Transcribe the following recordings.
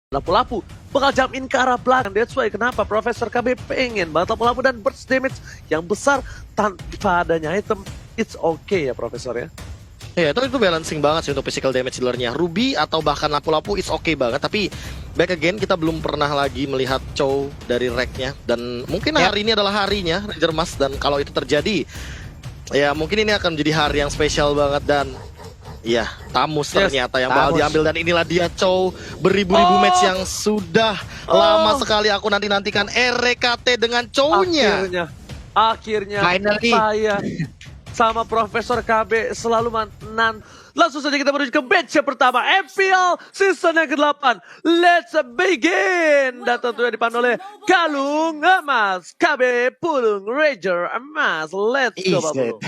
Lapu-lapu bakal jump in ke arah belakang. That's why kenapa Profesor KB pengen banget lapu-lapu dan burst damage yang besar tanpa adanya item. It's okay ya Profesor ya. Ya itu balancing banget sih untuk physical damage dealernya. Ruby atau bahkan lapu-lapu it's okay banget. Tapi back again kita belum pernah lagi melihat Chow dari racknya. Dan mungkin hari ini adalah harinya Ranger Mas. Dan kalau itu terjadi, ya mungkin ini akan menjadi hari yang spesial banget. Dan ya Tamus ternyata yang bakal diambil. Dan inilah dia Chow, beribu-ribu match yang sudah lama sekali aku nantikan RKT dengan Chow-nya. Akhirnya Finally. saya sama Profesor KB selalu menang. Langsung saja kita menuju ke match yang pertama, MPL season yang ke-8. Let's begin. Dan tentunya dipandu oleh Kalung Emas, KB Pulung Ranger Emas. Let's go Bapak.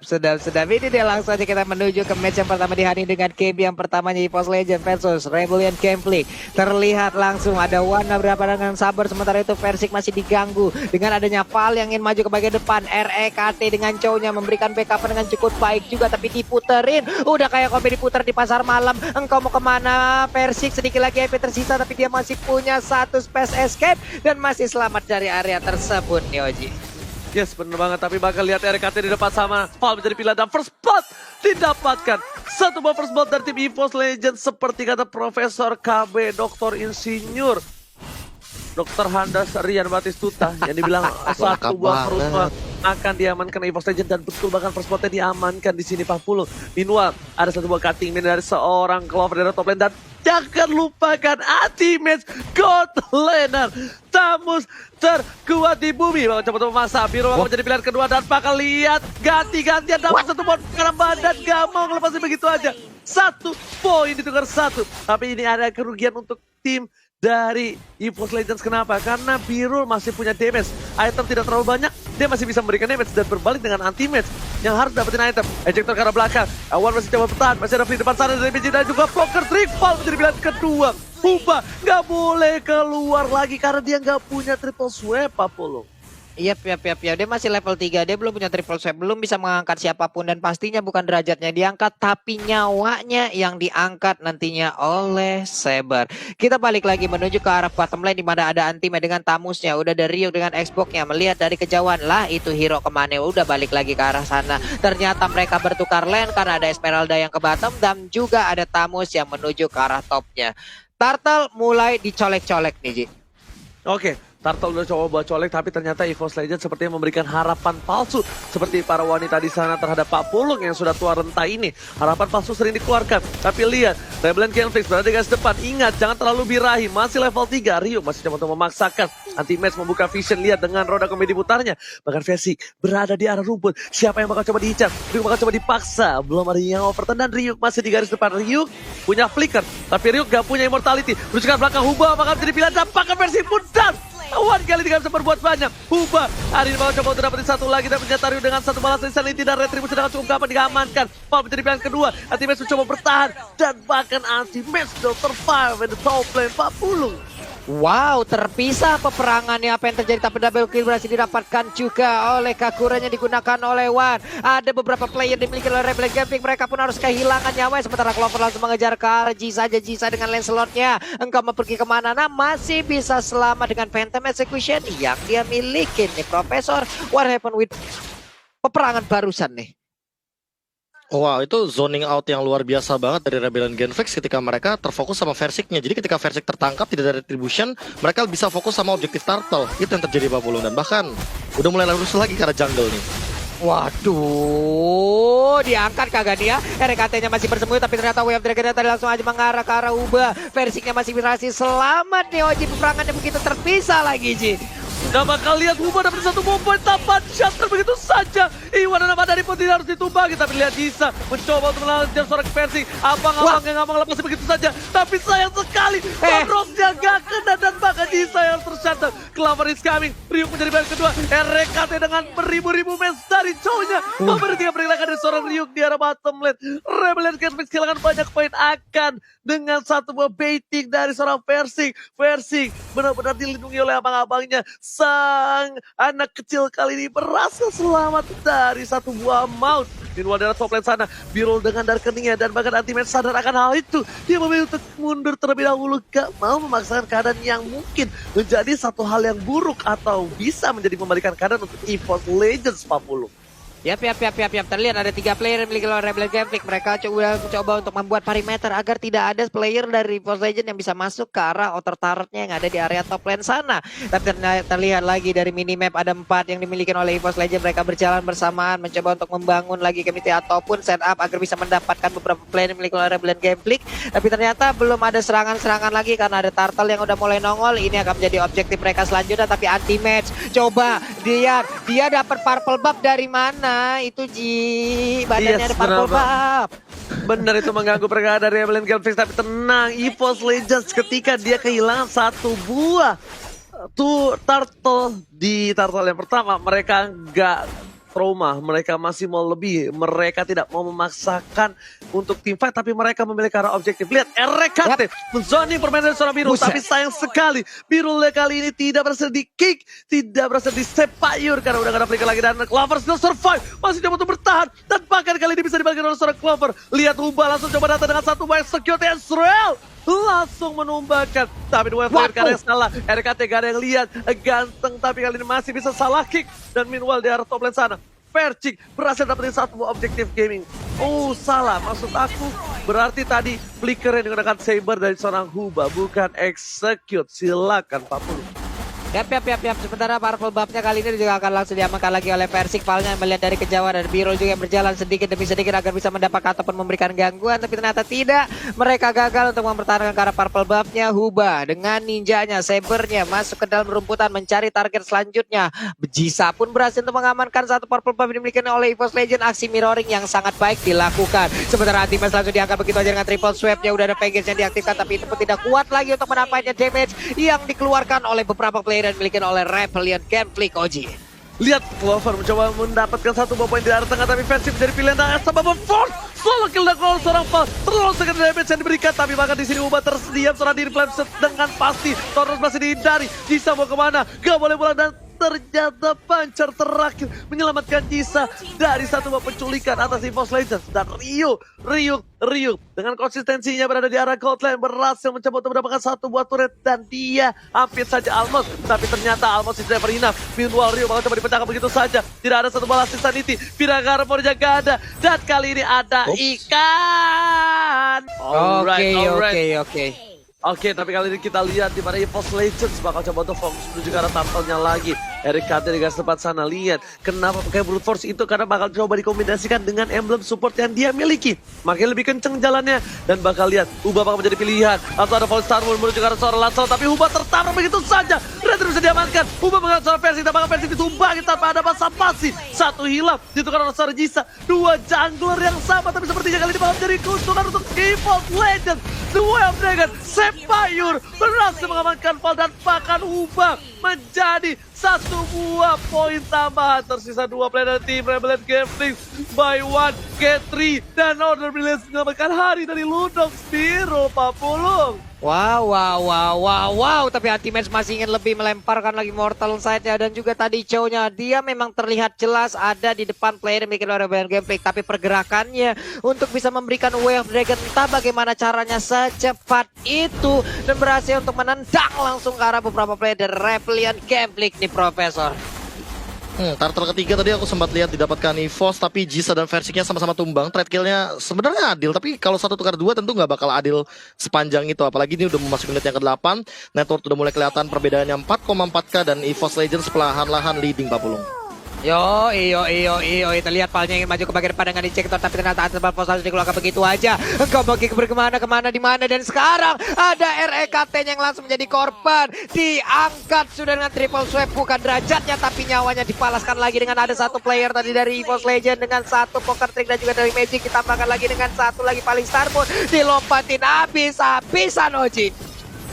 Sedap. Ini dia langsung aja kita menuju ke match yang pertama di hari ini dengan KB yang pertamanya EVOS Legend versus Rebellion Conflict. Terlihat langsung ada Warna berapa dengan sabar, sementara itu Versik masih diganggu dengan adanya Val yang ingin maju ke bagian depan. REKT dengan Chow-nya memberikan backup dengan cukup baik juga, tapi diputerin. Udah kayak kopi diputer di pasar malam. Engkau mau kemana Versik? Sedikit lagi HP tersisa, tapi dia masih punya satu space escape dan masih selamat dari area tersebut nih Oji. Yes bener banget, tapi bakal lihat RKT di depan sama Val menjadi pilihan dan first blood didapatkan. Satu buah first blood dari tim EVOS Legend seperti kata Profesor KB, Doktor Insinyur Dr. Handas Rian Batistuta yang dibilang satu buah first blood akan diamankan EVOS Legend, dan betul bahkan first bloodnya diamankan di sini 40. Meanwhile ada satu buah cutting min dari seorang Clover dari top lane, dan jangan lupakan anti-match God laner Tamus terkuat di bumi. Bakal coba masa biru menjadi pilihan kedua, dan bakal lihat ganti-gantian dapat satu poin karena badan gak mau ngelepasin begitu aja. 1 poin ditukar 1, tapi ini ada kerugian untuk tim dari EVOS Legends. Kenapa? Karena Biru masih punya damage. Item tidak terlalu banyak, dia masih bisa memberikan damage, dan berbalik dengan anti-match yang harus dapetin item. Ejector ke arah belakang, Awan masih coba bertahan, masih ada free depan sana dari BG dan juga Poker Triple menjadi pilihan kedua. Huba nggak boleh keluar lagi karena dia nggak punya triple swipe Apollo. Iya, dia masih level 3, dia belum punya triple swipe, belum bisa mengangkat siapapun, dan pastinya bukan derajatnya diangkat, tapi nyawanya yang diangkat nantinya oleh Saber. Kita balik lagi menuju ke arah bottom lane di mana ada Antime dengan Tamusnya, udah ada Rio dengan Xbox-nya, melihat dari kejauhan lah itu hero kemana, udah balik lagi ke arah sana. Ternyata mereka bertukar lane karena ada Esmeralda yang ke bottom dan juga ada Tamus yang menuju ke arah topnya. Turtle mulai dicolek-colek nih Ji. Oke, Turtle udah coba buat colek, tapi ternyata EVOS Legends sepertinya memberikan harapan palsu seperti para wanita di sana terhadap Pak Pulung yang sudah tua renta ini. Harapan palsu sering dikeluarkan, tapi lihat Rebellion Conflict berada di garis depan. Ingat, jangan terlalu birahi, masih level 3. Rio masih coba untuk memaksakan anti-match, membuka vision. Lihat dengan roda komedi putarnya, bahkan Versik berada di arah rumput. Siapa yang bakal coba diincar? Ryuk bakal coba dipaksa. Belum ada yang overturn, dan Ryuk masih di garis depan. Ryuk punya flicker, tapi Ryuk gak punya immortality. Berusaha belakang, Huba bakal menjadi pilihan, dan bahkan Versik pun dan Awan kali ini gak bisa berbuat banyak. Huba hari ini bakal coba untuk dapetin satu lagi, dan ternyata Rio dengan satu balas insanity dan retribusi dengan cukup gampang diamankan. Val menjadi pilihan kedua. Anti-match mencoba bertahan, dan bahkan anti-match sudah survive in the top lane 40. Wow, terpisah peperangannya. Apa yang terjadi, tapi double kill berhasil didapatkan juga oleh Kakuranya, digunakan oleh Wan. Ada beberapa player dimiliki oleh Rebellion Conflict, mereka pun harus kehilangan nyawa. Sementara Clover langsung mengejar ke arah Jisa dengan Lancelot-nya. Engkau mau pergi kemana? Nah, masih bisa selamat dengan Phantom Execution yang dia miliki nih Profesor. What happened with peperangan barusan nih? Wow, itu zoning out yang luar biasa banget dari Rebellion Genflix ketika mereka terfokus sama Versiknya. Jadi ketika Versik tertangkap tidak ada retribution, mereka bisa fokus sama objektif Turtle. Itu yang terjadi Pak Pulung, dan bahkan udah mulai lurus lagi ke arah jungle nih. Waduh, diangkat kagak dia? RKT-nya masih bersembunyi, tapi ternyata Wave Dragon tadi langsung aja mengarah ke arah Uba. Versiknya masih berhasil selamat nih Oji, peperangannya begitu terpisah lagi Ji. Gak bakal lihat Huba dapat satu poin tanpa shutter begitu saja. Iwan dan Amadari pun tidak harus ditumbangi, tapi lihat Jisa mencoba untuk melanjutkan seorang Versik. Abang-abang yang gak mau lepasin begitu saja, tapi sayang sekali Kodrosnya gak kena, dan bahkan Jisa yang tershatter. Clover is coming, Ryuk menjadi pilihan kedua. RKT dengan beribu-ribu match dari Chow-nya memberhentikan pergerakan dari seorang Ryuk di arah bottom lane. Rebellion Conflict kehilangan banyak poin akan dengan satu buah baiting dari seorang Versik. Versik benar-benar dilindungi oleh abang-abangnya. Sang anak kecil kali ini berhasil selamat dari satu buah maut Meanwhile dari top lane sana, Birol dengan dark keningnya dan bahkan Anti-Match sadar akan hal itu. Dia memilih untuk mundur terlebih dahulu, gak mau memaksakan keadaan yang mungkin menjadi satu hal yang buruk atau bisa menjadi membalikan keadaan untuk EVOS Legends 40. Yap. Terlihat ada 3 player yang memiliki Rebel Gameplay. Mereka coba untuk membuat perimeter agar tidak ada player dari EVOS Legends yang bisa masuk ke arah outer turretnya yang ada di area top lane sana. Tapi terlihat lagi dari minimap ada 4 yang dimiliki oleh EVOS Legends. Mereka berjalan bersamaan mencoba untuk membangun lagi chemistry ataupun setup agar bisa mendapatkan beberapa player yang dimiliki oleh Rebel Gameplay. Tapi ternyata belum ada serangan-serangan lagi karena ada Turtle yang udah mulai nongol. Ini akan menjadi objektif mereka selanjutnya. Tapi Anti-Match coba dia dapat purple buff dari mana? Itu badannya ada purple buff. Benar, itu mengganggu pergerakan dari Evelyn Gelfix. Tapi tenang, EVOS Legends ketika dia kehilangan satu buah turtle di turtle yang pertama, mereka nggak trauma, mereka masih mau lebih, mereka tidak mau memaksakan untuk team fight, tapi mereka memiliki arah objektif. Lihat RKT menzoni permainan seorang Birul, tapi sayang sekali Birul kali ini tidak berhasil di kick, tidak berhasil di sepayur karena udah gak ada flicker lagi dan Clover still survive, masih coba untuk bertahan dan bahkan kali ini bisa dibalikin oleh seorang Clover. Lihat Humba langsung coba datang dengan satu wave security Israel langsung menumbangkan, tapi dua player karena yang salah. RKT gak ada yang lihat, ganteng tapi kali ini masih bisa salah kick. Dan meanwhile di arah top lane sana, Vercik berhasil dapetin satu objektif gaming. Oh salah, maksud aku berarti tadi flicker yang digunakan Saber dari seorang Huba, bukan execute. Silakan 40. Yap. Sementara purple buff-nya kali ini juga akan langsung diamankan lagi oleh Persik. Valnya melihat dari kejauhan dan Birol juga yang berjalan sedikit demi sedikit agar bisa mendapatkan ataupun memberikan gangguan. Tapi ternyata tidak. Mereka gagal untuk mempertahankan ke arah purple buff-nya. Huba dengan ninjanya, sabernya masuk ke dalam rumputan mencari target selanjutnya. Jisa pun berhasil untuk mengamankan satu purple buff yang dimiliki oleh EVOS Legends. Aksi mirroring yang sangat baik dilakukan. Sementara Anti-Match langsung diangkat begitu aja dengan triple swap-nya. Udah ada package yang diaktifkan tapi itu pun tidak kuat lagi untuk menampaikan damage yang dikeluarkan oleh beberapa player dan dimiliki oleh Rebellion Gameplay Koji. Lihat Clover mencoba mendapatkan satu buah poin di arah tengah, tapi Versi menjadi pilihan tengah sebab force solo kill dan kalau seorang Val terlalu sedikit damage yang diberikan, tapi bahkan di sini Uba terdiam seorang diri plan dengan pasti. Torres masih dihindari, Jisa mau kemana? Gak boleh pulang dan ternyata pancar terakhir menyelamatkan Jisa dari satu buah penculikan atas EVOS Legends. Dan Ryu dengan konsistensinya berada di arah gold lane berhasil mencoba untuk mendapatkan satu buah turret dan dia hampir saja almost, tapi ternyata almost is never enough. Meanwhile Ryu bakal coba dipecahkan begitu saja, tidak ada satu balas insanity, Viraga Armornya gak ada dan kali ini ada ikan. Oke, tapi kali ini kita lihat di mana EVOS Legends bakal coba untuk fokus menuju ke arah turtle-nya lagi. RKT di garis tempat sana, lihat kenapa pakai brute force itu, karena bakal coba dikombinasikan dengan emblem support yang dia miliki. Makin lebih kenceng jalannya dan bakal lihat Uba bakal menjadi pilihan. Atau ada Fall Star Moon menuju ke arah seorang Lancel, tapi Uba tertabrak begitu saja. Red bisa diamankan. Uba mengenai seorang Versi, dan bakal Versi ditumbangi tanpa ada basa-basi. Satu hilang ditukar oleh seorang Jisa. Dua jungler yang sama, tapi sepertinya kali ini bakal menjadi keuntungan untuk EVOS Legends. The Way of Dragon, Sepayur berhasil mengamankan Val dan bahkan Uba menjadi satu buah poin tambahan. Tersisa dua player tim Rebellion Gameplay by 1 get 3 dan Order Brilliance menyelamatkan hari dari Ludok Spiro 40. Wow. Tapi Anti-Match masih ingin lebih melemparkan lagi Mortal Side-nya dan juga tadi Chow-nya. Dia memang terlihat jelas ada di depan player yang bikin Rebellion Gameplay. Tapi pergerakannya untuk bisa memberikan Way of Dragon entah bagaimana caranya secepat itu. Dan berhasil untuk menendang langsung ke arah beberapa player dari Rebellion Gameplay nih Profesor. Turtle ketiga tadi aku sempat lihat didapatkan EVOS, tapi Jisa dan Versiknya sama-sama tumbang. Trade kill-nya sebenarnya adil, tapi kalau satu tukar dua tentu nggak bakal adil sepanjang itu. Apalagi ini udah memasuki menit yang ke-8, network udah mulai kelihatan perbedaannya 4,4k dan EVOS Legends perlahan-lahan leading Pak Pulung. Yo, terlihat Palnya ingin maju ke bagian depan dengan dicek, tapi ternyata Anselbal Pos harus dikeluarkan begitu aja. Engkau mau kemana, di mana, dan sekarang ada REKT yang langsung menjadi korban. Diangkat sudah dengan triple swipe, bukan derajatnya, tapi nyawanya dipalaskan lagi dengan ada satu player tadi dari EVOS Legend dengan satu poker trick dan juga dari Magic, ditambahkan lagi dengan satu lagi paling Starboard, dilompatin habis-habisan Oji.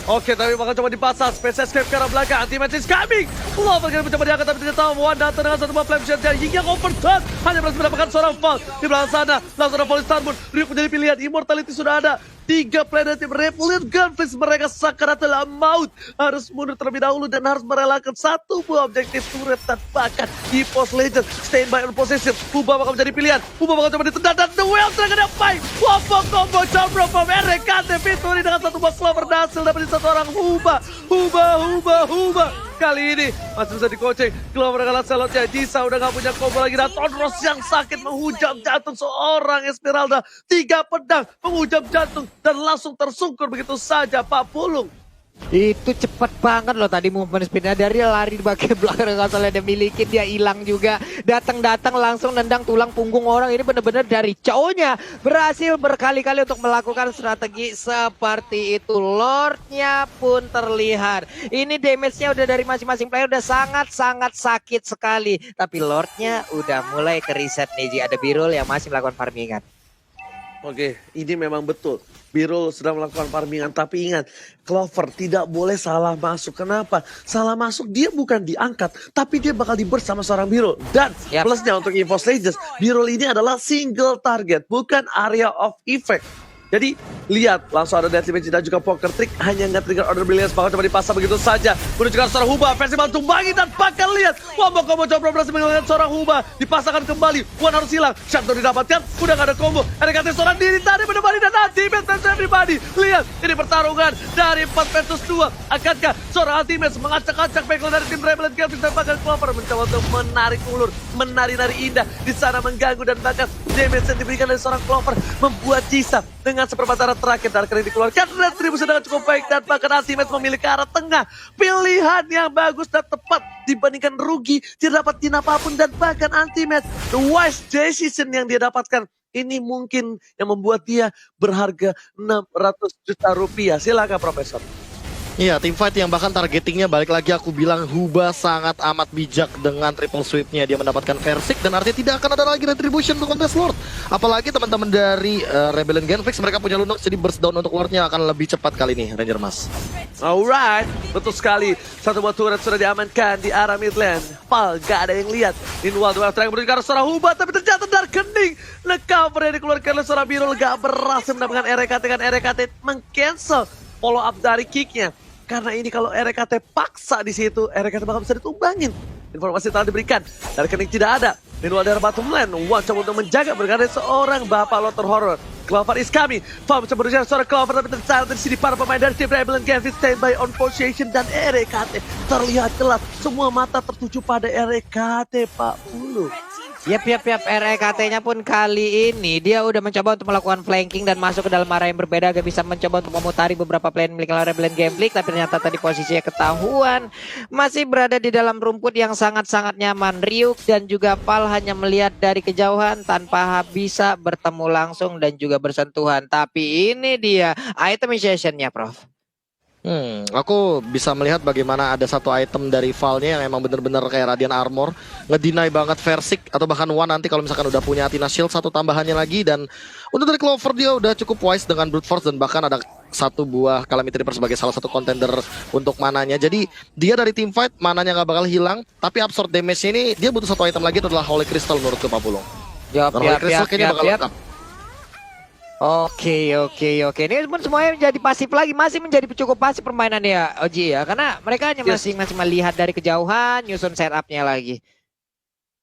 Oke, tapi bakal coba dipasang. Space Escape ke arah belakang. Anti-match is coming. Clover kan mencoba diangkat tapi tidak tahu. Wan datang dengan satu buah flame shot dan hingga overturn. Hanya berhasil mendapatkan seorang fall. Di belakang sana, langsung ada volley Starboard. Ryuk menjadi pilihan. Immortality sudah ada. 3 player tim Revolut Gunflix mereka sakaratul maut. Harus mundur terlebih dahulu dan harus merelakan satu buah objektif turret dan bahkan EVOS Legends stand by on possession. Huba bakal menjadi pilihan. Huba bakal coba ditendang dan The Well Dragon fight. Wombo combo combro from RKT Victory dengan satu buah Clover berhasil dapetin satu orang Huba. Huba. Kali ini masih bisa dikoceng. Clover kalah selotnya. Jisa udah gak punya combo lagi. Dan Tonros yang sakit menghujam jantung seorang Esmeralda. 3 pedang menghujam jantung. Dan langsung tersungkur begitu saja Pak Pulung. Itu cepat banget loh tadi movement speednya, dari lari di bagian belakang asalnya dia miliki, dia hilang juga, datang langsung nendang tulang punggung orang. Ini benar-benar dari cowoknya berhasil berkali-kali untuk melakukan strategi seperti itu. Lordnya pun terlihat, ini damage-nya udah dari masing-masing player udah sangat-sangat sakit sekali, tapi Lordnya udah mulai ke reset nih. Ji, ada Birul yang masih melakukan farmingan. Oke, ini memang betul. Birul sedang melakukan farmingan, tapi ingat, Clover tidak boleh salah masuk. Kenapa? Salah masuk dia bukan diangkat, tapi dia bakal di-burst sama seorang Birul. Dan plusnya untuk EVOS Legends, Birul ini adalah single target, bukan area of effect. Jadi lihat, langsung ada Deadly Magic dan juga Poker Trick, hanya nge-trigger Order Brilliance, bakal coba dipasang begitu saja. Menunjukkan seorang Huba, festival tumbangi dan bakal lihat. Combo coba berhasil menghilangkan seorang Huba, dipasangkan kembali. Wan harus hilang, Shutdown didapatkan, udah gak ada combo. RKT seorang diri tadi menemani dan Ultimate versus everybody. Lihat, ini pertarungan dari 4 versus 2. Akankah seorang Ultimate mengacak-acak backline dari tim Rebel Gaming dan bahkan Clover mencoba untuk menarik ulur, menari-nari indah di sana mengganggu dan bahkan damage yang diberikan dari seorang Clover membuat Jisa dengan seperempat terakhir dari kali dikeluarkan retribusi dengan cukup baik dan bahkan Ultimate memilih ke arah tengah. Pilihan yang bagus dan tepat dibandingkan rugi, tidak dapat din apapun dan bahkan Ultimate the wise decision yang dia dapatkan ini mungkin yang membuat dia berharga 600 juta rupiah. Silakan Profesor. Iya, tim fight yang bahkan targetingnya balik lagi aku bilang Huba sangat amat bijak dengan triple sweepnya. Dia mendapatkan Versik dan artinya tidak akan ada lagi retribution untuk Contest Lord. Apalagi teman-teman dari Rebellion Genflix mereka punya Lunox, jadi burst down untuk Lordnya akan lebih cepat kali ini Ranger Mas. Alright, betul sekali. Satu buah turret sudah diamankan di arah mid lane. Pal, gak ada yang lihat. Meanwhile, duel terakhir menuju ke arah seorang Huba, tapi ternyata Darkening. Nge-cover yang dikeluarkan oleh seorang Birul gak berhasil mendapatkan RKT, kan RKT meng-cancel follow up dari kicknya. Karena ini kalau RKT paksa di situ, RKT bakal bisa ditumbangin. Informasi telah diberikan, Darkening tidak ada. Meanwhile dari bottom lane, Wan coba untuk menjaga berkata seorang Bapak Lotter Horror. Clover is coming. Fam coba berusaha seorang Clover tapi tercatat di sini para pemain dari tim Rebellion Gaming stand by on position dan RKT terlihat jelas. Semua mata tertuju pada RKT Pak Ulu. Yap, RKT-nya pun kali ini dia udah mencoba untuk melakukan flanking dan masuk ke dalam area yang berbeda, agak bisa mencoba untuk memutari beberapa plan milik Rebellion Gaming, tapi ternyata tadi posisinya ketahuan masih berada di dalam rumput yang sangat-sangat nyaman. Ryuk dan juga Pal hanya melihat dari kejauhan tanpa bisa bertemu langsung dan juga bersentuhan. Tapi ini dia itemization-nya, Prof. Aku bisa melihat bagaimana ada satu item dari Valnya yang emang bener-bener kayak Radiant Armor, ngedeny banget Versik atau bahkan Wan nanti kalau misalkan udah punya Athena Shield satu tambahannya lagi. Dan untuk dari Clover dia udah cukup wise dengan Brute Force dan bahkan ada satu buah Calamity Reaper sebagai salah satu contender untuk mananya. Jadi dia dari team fight mananya nggak bakal hilang, tapi absorb damage ini dia butuh satu item lagi, itu adalah Holy Crystal menurutku Pak Pulung. Holy Crystal kayaknya bakal lengkap. Oke. Ini pun semuanya menjadi pasif lagi, masih menjadi cukup pasif permainan ya Oji ya, karena mereka hanya masih melihat dari kejauhan, nyusun setupnya lagi.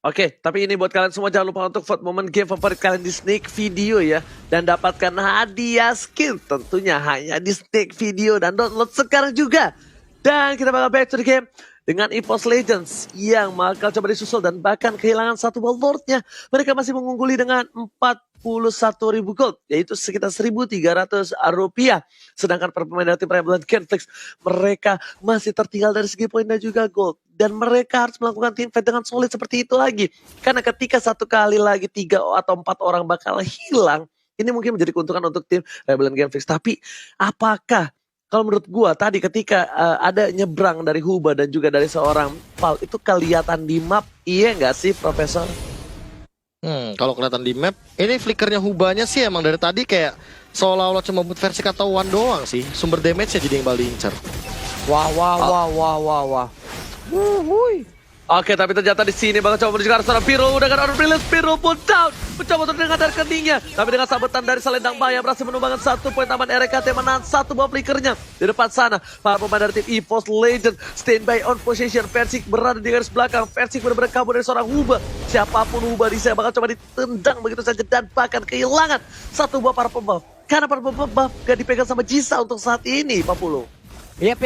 Oke, tapi ini buat kalian semua jangan lupa untuk vote momen game favorit kalian di Sneak Video ya, dan dapatkan hadiah skin tentunya hanya di Sneak Video dan download sekarang juga. Dan kita bakal back to the game dengan EVOS Legends yang bakal coba disusul dan bahkan kehilangan satu buah Lordnya. Mereka masih mengungguli dengan 41.000 gold, yaitu sekitar 1.300 rupiah. Sedangkan para pemain dari tim Rebellion Genflix, mereka masih tertinggal dari segi poin dan juga gold. Dan mereka harus melakukan team fight dengan solid seperti itu lagi. Karena ketika satu kali lagi 3 atau 4 orang bakal hilang, ini mungkin menjadi keuntungan untuk tim Rebellion Genflix. Tapi apakah kalau menurut gua tadi ketika ada nyebrang dari Huba dan juga dari seorang Pal, itu kelihatan di map, iya nggak sih Profesor? Kalau kelihatan di map, ini flickernya Hubanya sih emang dari tadi kayak seolah-olah cuma buat versi kata One doang sih. Sumber damage-nya jadi yang paling incer. Wah. Wuhui. Oke, tapi ternyata di sini bakal coba menuju ke arah seorang Pirul. Udah kan order brilliance, Pirul pun down. Mencoba untuk mendengarkan keningnya. Tapi dengan sabetan dari Selendang Maya berhasil menumbangkan 1 poin tambahan RKT menahan 1 buah flickernya. Di depan sana, para pemain dari tim EVOS Legend standby on position. Versik berada di garis belakang. Versik benar-benar kabur dari seorang Huba. Siapapun Huba di sana bakal coba ditendang begitu saja. Dan bahkan kehilangan 1 buah para pembuff. Karena para pembuff gak dipegang sama Jisa untuk saat ini, Pak Pulu. Yap.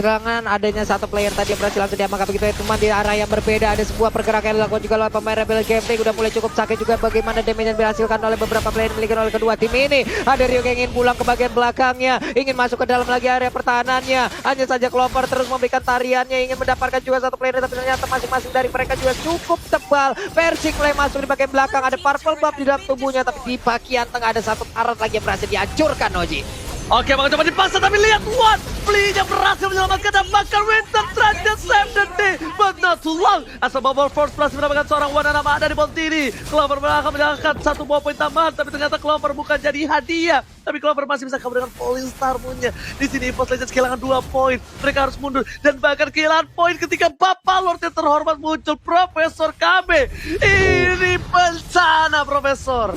Terangan adanya 1 player tadi yang berhasil langsung diamankan begitu ya. Cuma di arah yang berbeda ada sebuah pergerakan yang dilakukan juga oleh pemain Rebel Gameplay. Udah mulai cukup sakit juga bagaimana damage yang dihasilkan oleh beberapa player yang dimiliki oleh kedua tim ini. Ada Rio yang ingin pulang ke bagian belakangnya, ingin masuk ke dalam lagi area pertahanannya. Hanya saja Clover terus memberikan tariannya, ingin mendapatkan juga 1 player, tapi ternyata masing-masing dari mereka juga cukup tebal. Versik mulai masuk di bagian belakang, ada purple buff di dalam tubuhnya, tapi di bagian tengah ada 1 karat lagi yang berhasil dihancurkan, Oji. Oke, bakal coba dipaksa tapi lihat One Belinya berhasil menyelamatkan dan bahkan Winter Transit save the day, but not too long. Asal Bubble Force berhasil mendapatkan seorang One nama ada di Bontini. Clover akan mendapatkan 1 buah poin tambahan, tapi ternyata Clover bukan jadi hadiah. Tapi Clover masih bisa kabur dengan Falling Star Moon-nya. Di sini EVOS Legends kehilangan 2 poin. Mereka harus mundur dan bahkan kehilangan poin ketika Bapak Lord yang terhormat muncul, Profesor KB. Ini bencana, Profesor.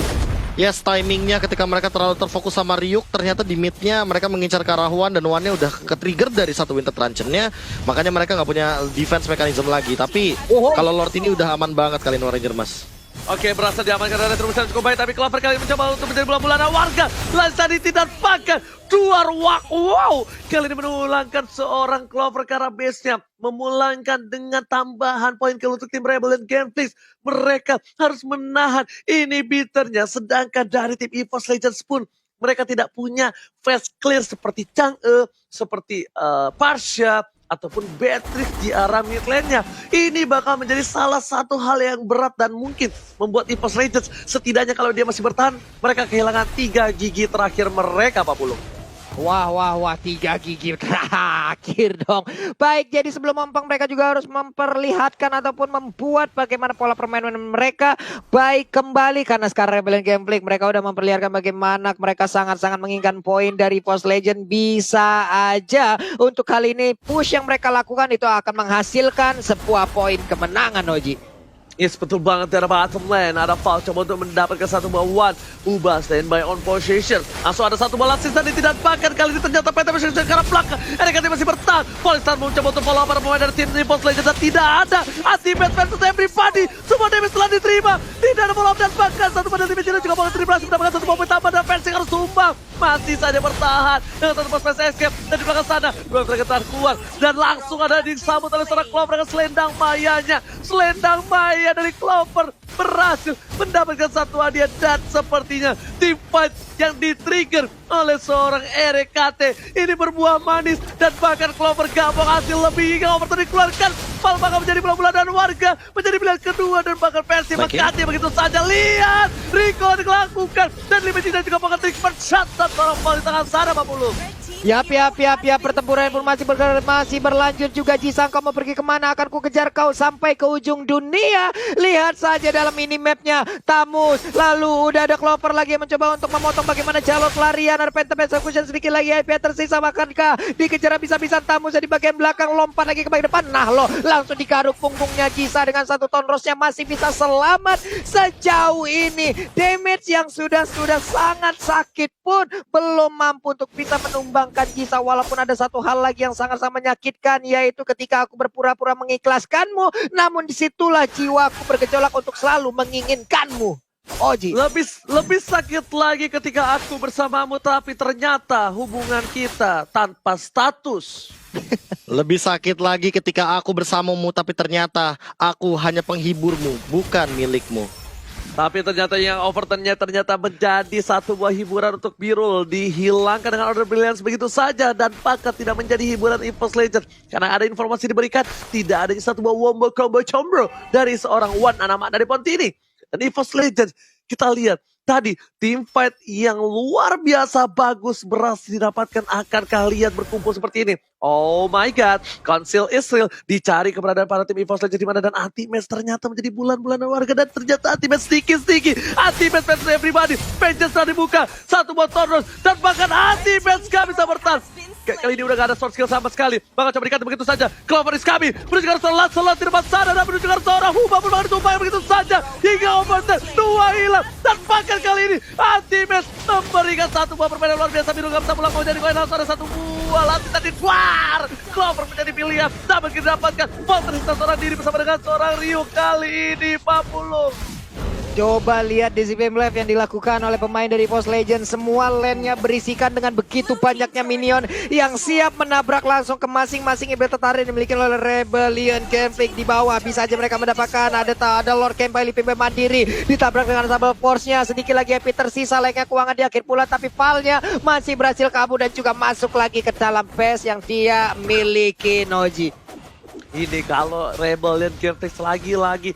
Yes, timingnya ketika mereka terlalu terfokus sama Ryuk, ternyata di mid-nya mereka mengincar ke arah Wan dan Wan-nya udah ke-trigger dari 1 Winter Truncheon-nya, makanya mereka nggak punya defense mechanism lagi. Tapi kalau Lord ini udah aman banget kali Noah Ranger, Mas. Oke, berhasil diamankan dari terusan cukup baik, tapi Clover kali ini mencoba untuk menjadi bulan-bulanan warga. Lansanity dan bahkan Duar Wak. Wow, kali ini menulangkan seorang Clover karena base-nya. Memulangkan dengan tambahan poin kill untuk tim Rebel dan Genflix. Mereka harus menahan inhibitornya. Sedangkan dari tim EVOS Legends pun mereka tidak punya fast clear seperti Chang'e, seperti Parsha, ataupun Beatrix di arah mid lane-nya. Ini bakal menjadi salah satu hal yang berat dan mungkin membuat EVOS Legends setidaknya kalau dia masih bertahan, mereka kehilangan 3 gigi terakhir mereka, Pak Pulung. Wah, 3 gigi terakhir dong. Baik, jadi sebelum mempeng mereka juga harus memperlihatkan ataupun membuat bagaimana pola permainan mereka baik kembali. Karena sekarang Rebel Gameplay mereka udah memperlihatkan bagaimana mereka sangat-sangat menginginkan poin dari EVOS Legend. Bisa aja untuk kali ini push yang mereka lakukan itu akan menghasilkan sebuah poin kemenangan, Oji. Yes, betul banget dari bottom lane. Ada foul coba untuk mendapatkan 1 buah One. Ubah standby on position. Langsung ada 1 bola sisa dan tidak bahkan kali ini ternyata Penta masih ke arah belakang. RKT masih bertahan. Polystar mencoba untuk follow para pemain dari tim EVOS Legends dan tidak ada. Ultimate versus everybody. Semua damage telah diterima. Tidak ada follow up dan bahkan 1 pada tim juga bakal berhasil mendapatkan 1 poin tambah dan Versik harus tumbang. Masih saja bertahan dengan 1 boss space escape dan di belakang sana Dua mereka telah keluar dan langsung ada disambut oleh seorang Clover dengan selendang mayanya. Selendang maya dari Clover berhasil mendapatkan 1 hadiah dan sepertinya tim fight yang di-trigger oleh seorang RKT ini berbuah manis dan bahkan Clover gak mau hasil lebih hingga Clover dikeluarkan. Malah bakal menjadi bola-bola dan warga menjadi pilihan kedua dan bahkan versi mengganti begitu saja. Lihat Rico dilakukan dan Limiti dan juga bahkan Trickman shot dan seorang ball di tangan sana, Pak Pulu. Yap, pertempuran pun masih berlanjut juga. Jisang, kau mau pergi kemana? Akan ku kejar kau sampai ke ujung dunia. Lihat saja dalam minimapnya Tamus. Lalu udah ada Clover lagi yang mencoba untuk memotong bagaimana jalur pelarian. Ada Phantom Execution sedikit lagi. IP tersisa, makankah dikejar habis-habisan Tamus di bagian belakang. Lompat lagi ke bagian depan. Nah loh, langsung digaruk punggungnya Jisa dengan 1 ton rosnya masih bisa selamat sejauh ini. Damage yang sudah sangat sakit pun belum mampu untuk bisa menumbang Jisa, walaupun ada 1 hal lagi yang sangat-sangat menyakitkan, yaitu ketika aku berpura-pura mengikhlaskanmu, namun disitulah jiwaku bergejolak untuk selalu menginginkanmu. Oji. Lebih sakit lagi ketika aku bersamamu tapi ternyata hubungan kita tanpa status. Lebih sakit lagi ketika aku bersamamu tapi ternyata aku hanya penghiburmu, bukan milikmu. Tapi ternyata yang overturnnya ternyata menjadi 1 buah hiburan untuk Birul. Dihilangkan dengan order brilliance begitu saja. Dan bahkan tidak menjadi hiburan EVOS Legends. Karena ada informasi diberikan tidak adanya 1 buah wombo combo combro dari seorang One Anama dari Pontini. Dan EVOS Legends kita lihat tadi tim fight yang luar biasa bagus berhasil didapatkan. Akankah kalian berkumpul seperti ini? Oh my god, Council Israel dicari keberadaan para tim EVOS Legends di mana, dan Anti-Match ternyata menjadi bulan-bulanan warga, dan ternyata Anti-Match sticky. Anti-Match fans everybody, Vengeance telah dibuka, satu buat Tornos, dan bahkan Anti-Match gak bisa bertahan. Kali ini udah gak ada sword skill sama sekali, bakal coba dikat begitu saja. Clover is coming, menuju ke arah seorang di depan sana, dan menuju ke arah seorang Huba pun bakal ditumpahi begitu saja. Hingga overtime, 2 hilang, dan bahkan kali ini Anti-Match memberikan satu buah permainan luar biasa. Biru gak bisa pulang, mau jadi koin, langsung ada satu buah lantai tadi keluar. Clover menjadi pilihan, tak begitu dapatkan. Walter Hista seorang diri bersama dengan seorang Ryu kali ini, Pak Pulung. Coba lihat di ZBM Live yang dilakukan oleh pemain dari EVOS Legends. Semua lane-nya berisikan dengan begitu banyaknya minion yang siap menabrak langsung ke masing-masing ibu tertarik dimiliki oleh Rebellion. Camping di bawah, bisa aja mereka mendapatkan. Ada Lord Campbell PB mandiri, ditabrak dengan Sable Force-nya. Sedikit lagi Epi tersisa, lane-nya keuangan di akhir pula, tapi Val-nya masih berhasil kabur dan juga masuk lagi ke dalam base yang dia miliki, Noji. Ini kalau Rebellion Camping lagi-lagi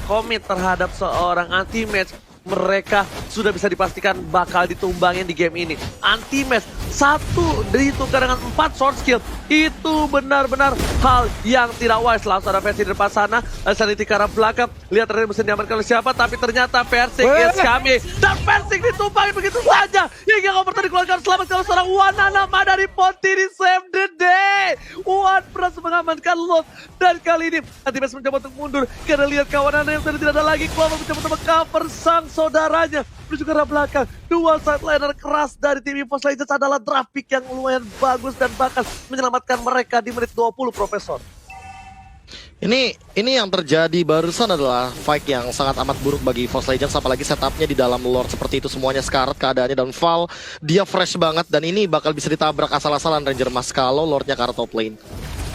komit terhadap seorang Anti-Match, mereka sudah bisa dipastikan bakal ditumbangin di game ini. Anti-Match satu ditukar dengan 4 sword skill, itu benar-benar hal yang tidak wise. Langsung ada versi di depan sana, Sanity ke arah belakang, lihat tadi mesin diamankan oleh siapa, tapi ternyata Versing is coming, dan Versing ditumpangin begitu saja. Hingga Overton dikeluarkan selamat kalau seorang Wananama dari Ponti di save the day. Wan berhasil mengamankan Lot, dan kali ini Anti-Match mencoba untuk mundur karena lihat kawanannya yang sudah tidak ada lagi. Clover mencoba untuk cover sang saudaranya menuju ke arah belakang. Dua side laner keras dari tim EVOS Legends adalah draft pick yang lumayan bagus dan bahkan menyelamatkan mereka di menit 20, Profesor. Ini yang terjadi barusan adalah fight yang sangat amat buruk bagi EVOS Legends, apalagi setupnya di dalam Lord seperti itu, semuanya sekarat keadaannya, dan Val dia fresh banget, dan ini bakal bisa ditabrak asal-asalan Ranger Mas kalau Lordnya ke arah top lane.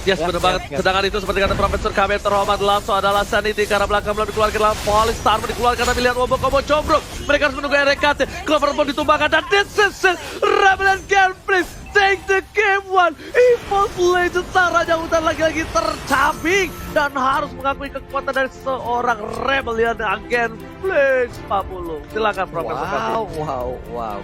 Yes, benar banget. Sedangkan itu seperti kata Profesor KB terhormat langsung adalah Sanity ke arah belakang, belum dikeluarkan dalam Police Star dikeluarkan, tapi lihat Wobo-Kobo cobrok. Mereka harus menunggu RKT. Clover pun ditumbangkan, dan this is Rebellion Gameplay take the game one. EVOS Legends Raja Hutan lagi-lagi tercabik dan harus mengakui kekuatan dari seorang Rebellion Gameplay. Pak Pulung, silakan Profesor KB. Wow.